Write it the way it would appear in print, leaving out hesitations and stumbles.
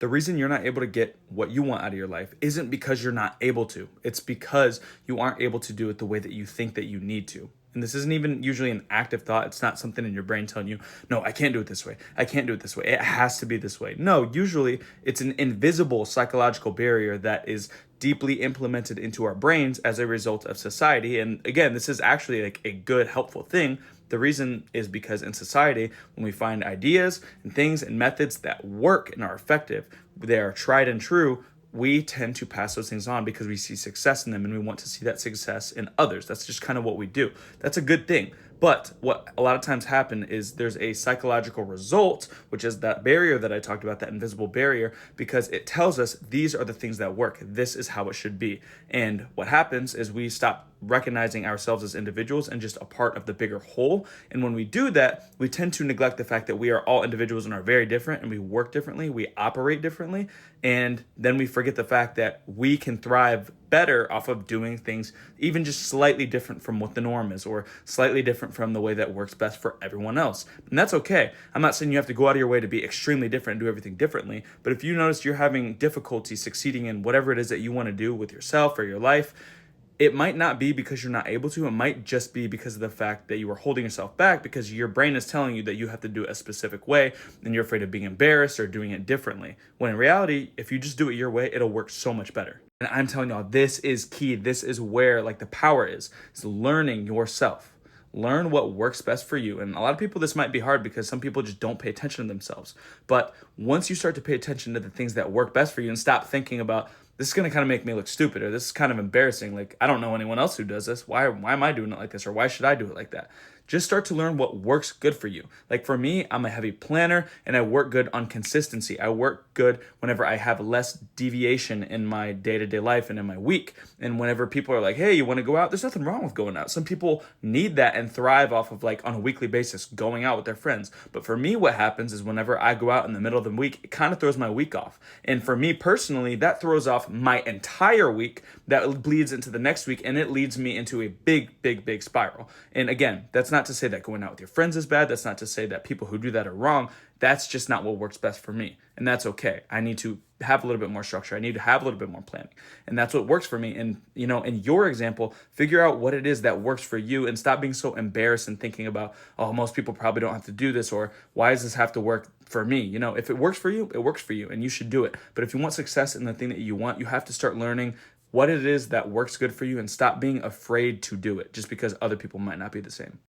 The reason you're not able to get what you want out of your life isn't because you're not able to. It's because you aren't able to do it the way that you think that you need to. And this isn't even usually an active thought. It's not something in your brain telling you, no, I can't do it this way. I can't do it this way. It has to be this way. No, usually it's an invisible psychological barrier that is deeply implemented into our brains as a result of society. And again, this is actually like a good, helpful thing. The reason is because in society, when we find ideas and things and methods that work and are effective, they are tried and true, we tend to pass those things on because we see success in them and we want to see that success in others. That's just kind of what we do. That's a good thing. But what a lot of times happen is there's a psychological result, which is that barrier that I talked about, that invisible barrier, because it tells us these are the things that work. This is how it should be. And what happens is we stop recognizing ourselves as individuals and just a part of the bigger whole. And when we do that, we tend to neglect the fact that we are all individuals and are very different and we work differently, we operate differently. And then we forget the fact that we can thrive better off of doing things even just slightly different from what the norm is, or slightly different from the way that works best for everyone else. And that's okay. I'm not saying you have to go out of your way to be extremely different and do everything differently, but if you notice you're having difficulty succeeding in whatever it is that you want to do with yourself or your life, it might not be because you're not able to. It might just be because of the fact that you are holding yourself back because your brain is telling you that you have to do it a specific way and you're afraid of being embarrassed or doing it differently. When in reality, if you just do it your way, it'll work so much better. And I'm telling y'all, this is key. This is where like the power is learning yourself. Learn what works best for you. And a lot of people, this might be hard because some people just don't pay attention to themselves. But once you start to pay attention to the things that work best for you and stop thinking about, this is going to kind of make me look stupid, or this is kind of embarrassing. Like, I don't know anyone else who does this. Why am I doing it like this? Or why should I do it like that? Just start to learn what works good for you. Like for me, I'm a heavy planner and I work good on consistency. I work good whenever I have less deviation in my day-to-day life and in my week. And whenever people are like, hey, you want to go out? There's nothing wrong with going out. Some people need that and thrive off of like on a weekly basis going out with their friends. But for me, what happens is whenever I go out in the middle of the week, it kind of throws my week off. And for me personally, that throws off my entire week. That bleeds into the next week and it leads me into a big spiral. And again, that's not to say that going out with your friends is bad. That's not to say that people who do that are wrong. That's just not what works best for me. And that's okay. I need to have a little bit more structure. I need to have a little bit more planning. And that's what works for me. And, you know, in your example, figure out what it is that works for you and stop being so embarrassed and thinking about, oh, most people probably don't have to do this, or why does this have to work for me? You know, if it works for you, it works for you and you should do it. But if you want success in the thing that you want, you have to start learning what it is that works good for you and stop being afraid to do it just because other people might not be the same.